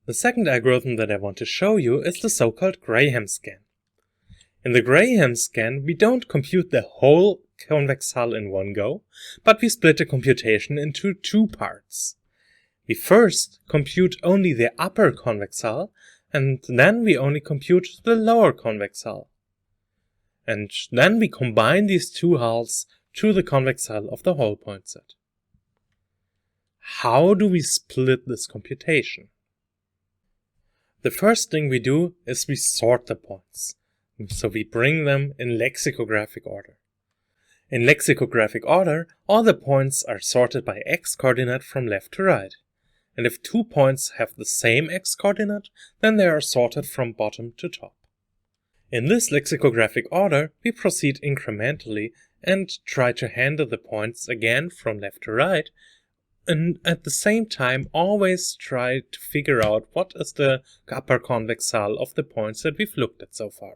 The second algorithm that I want to show you is the so-called Graham scan. In the Graham scan, we don't compute the whole convex hull in one go, but we split the computation into two parts. We first compute only the upper convex hull, and then we only compute the lower convex hull. And then we combine these two hulls to the convex hull of the whole point set. How do we split this computation? The first thing we do is we sort the points. So we bring them in lexicographic order. In lexicographic order, all the points are sorted by x-coordinate from left to right. And if two points have the same x-coordinate, then they are sorted from bottom to top. In this lexicographic order, we proceed incrementally and try to handle the points again from left to right, and at the same time always try to figure out what is the upper convex hull of the points that we've looked at so far.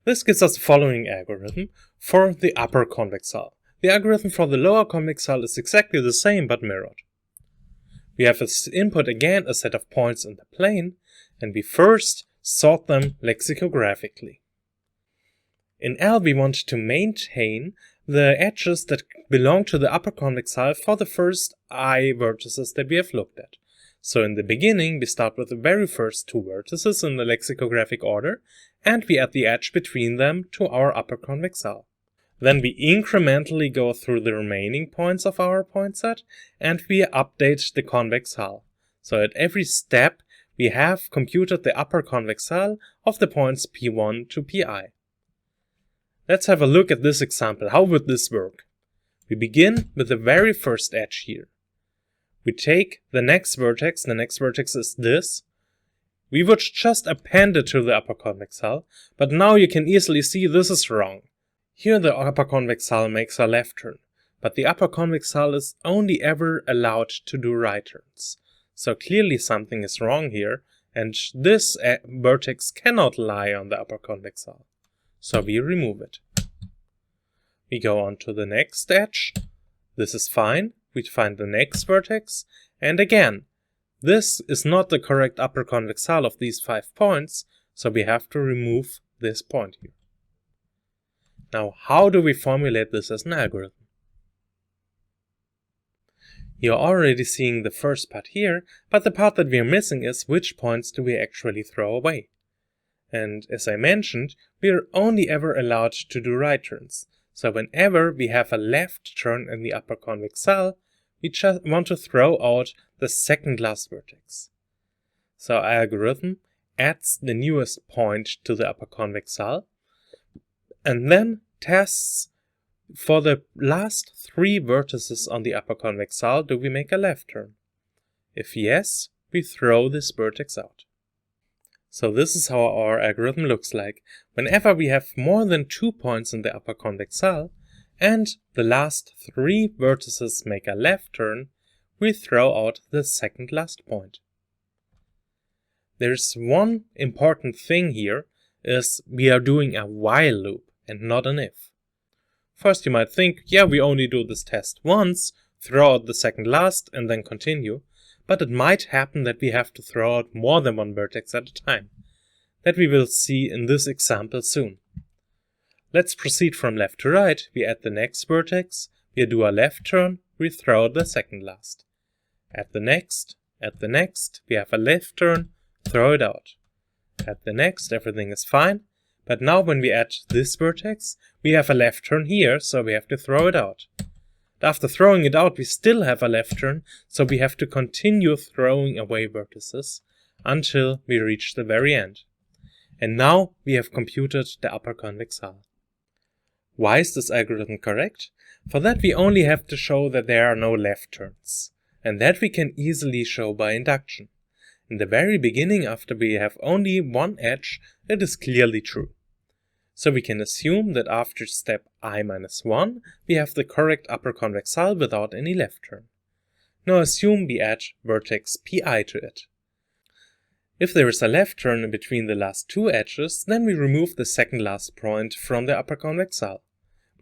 This gives us the following algorithm for the upper convex hull. The algorithm for the lower convex hull is exactly the same but mirrored. We have as input again a set of points in the plane, and we first sort them lexicographically. In L we want to maintain the edges that belong to the upper convex hull for the first I vertices that we have looked at. So in the beginning we start with the very first two vertices in the lexicographic order, and we add the edge between them to our upper convex hull. Then we incrementally go through the remaining points of our point set, and we update the convex hull. So at every step we have computed the upper convex hull of the points P1 to Pi. Let's have a look at this example. How would this work? We begin with the very first edge here. We take the next vertex is this. We would just append it to the upper convex hull, but now you can easily see this is wrong. Here the upper convex hull makes a left turn, but the upper convex hull is only ever allowed to do right turns. So clearly something is wrong here, and this vertex cannot lie on the upper convex hull. So we remove it. We go on to the next edge. This is fine. We find the next vertex, and again, this is not the correct upper convex hull of these 5 points, so we have to remove this point here. Now, how do we formulate this as an algorithm? You're already seeing the first part here, but the part that we are missing is which points do we actually throw away. And as I mentioned, we are only ever allowed to do right turns. So whenever we have a left turn in the upper convex hull, we just want to throw out the second last vertex. So our algorithm adds the newest point to the upper convex hull, and then tests for the last 3 vertices on the upper convex hull, do we make a left turn? If yes, we throw this vertex out. So this is how our algorithm looks like. Whenever we have more than 2 points in the upper convex hull, and the last 3 vertices make a left turn, we throw out the second last point. There's one important thing here, is we are doing a while loop and not an if. First you might think, yeah, we only do this test once, throw out the second last and then continue. But it might happen that we have to throw out more than one vertex at a time. That we will see in this example soon. Let's proceed from left to right. We add the next vertex, we do a left turn, we throw out the second last. Add the next, we have a left turn, throw it out. Add the next, everything is fine. But now when we add this vertex, we have a left turn here, so we have to throw it out. After throwing it out, we still have a left turn, so we have to continue throwing away vertices until we reach the very end. And now we have computed the upper convex hull. Why is this algorithm correct? For that we only have to show that there are no left turns, and that we can easily show by induction. In the very beginning, after we have only one edge, it is clearly true. So we can assume that after step I-1, we have the correct upper convex hull without any left turn. Now assume we add vertex Pi to it. If there is a left turn in between the last 2 edges, then we remove the second last point from the upper convex hull.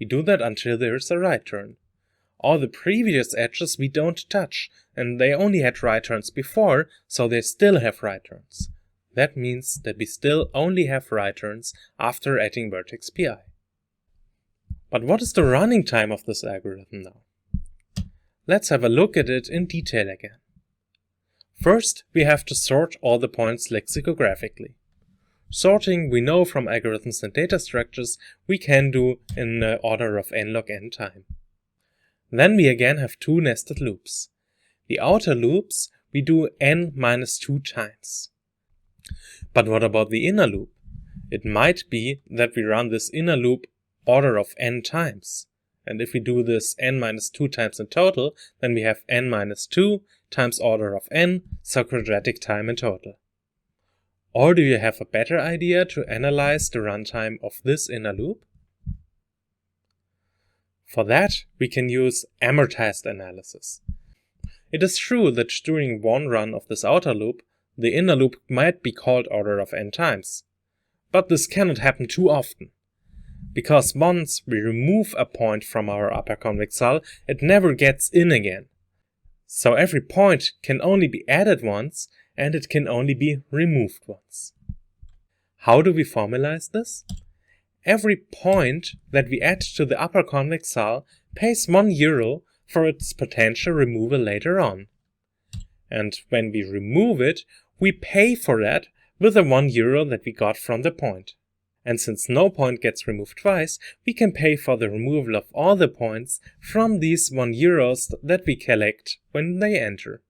We do that until there is a right turn. All the previous edges we don't touch, and they only had right turns before, so they still have right turns. That means that we still only have right turns after adding vertex pi. But what is the running time of this algorithm now? Let's have a look at it in detail again. First, we have to sort all the points lexicographically. Sorting, we know from algorithms and data structures, we can do in the order of n log n time. Then we again have two nested loops. The outer loops we do n minus 2 times. But what about the inner loop? It might be that we run this inner loop order of n times. And if we do this n minus 2 times in total, then we have n minus 2 times order of n, so quadratic time in total. Or do you have a better idea to analyze the runtime of this inner loop? For that, we can use amortized analysis. It is true that during one run of this outer loop, the inner loop might be called order of n times. But this cannot happen too often. Because once we remove a point from our upper convex hull, it never gets in again. So every point can only be added once, and it can only be removed once. How do we formalize this? Every point that we add to the upper convex hull pays €1 for its potential removal later on. And when we remove it, we pay for that with the €1 that we got from the point. And since no point gets removed twice, we can pay for the removal of all the points from these €1 that we collect when they enter.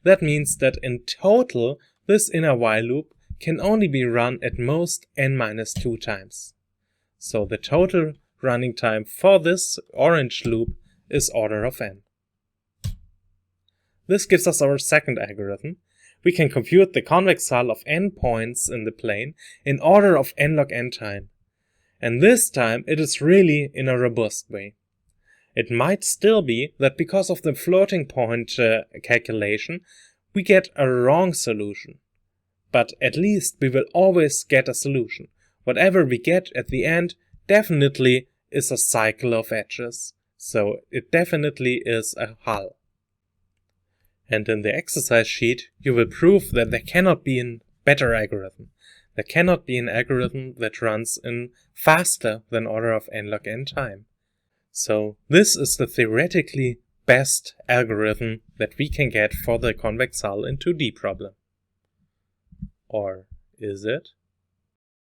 That means that in total, this inner while loop can only be run at most n minus 2 times. So the total running time for this orange loop is order of n. This gives us our second algorithm. We can compute the convex hull of n points in the plane in order of n log n time. And this time it is really in a robust way. It might still be that because of the floating point calculation, we get a wrong solution. But at least we will always get a solution. Whatever we get at the end definitely is a cycle of edges. So it definitely is a hull. And in the exercise sheet, you will prove that there cannot be a better algorithm. There cannot be an algorithm that runs in faster than order of n log n time. So this is the theoretically best algorithm that we can get for the convex hull in 2D problem. Or is it?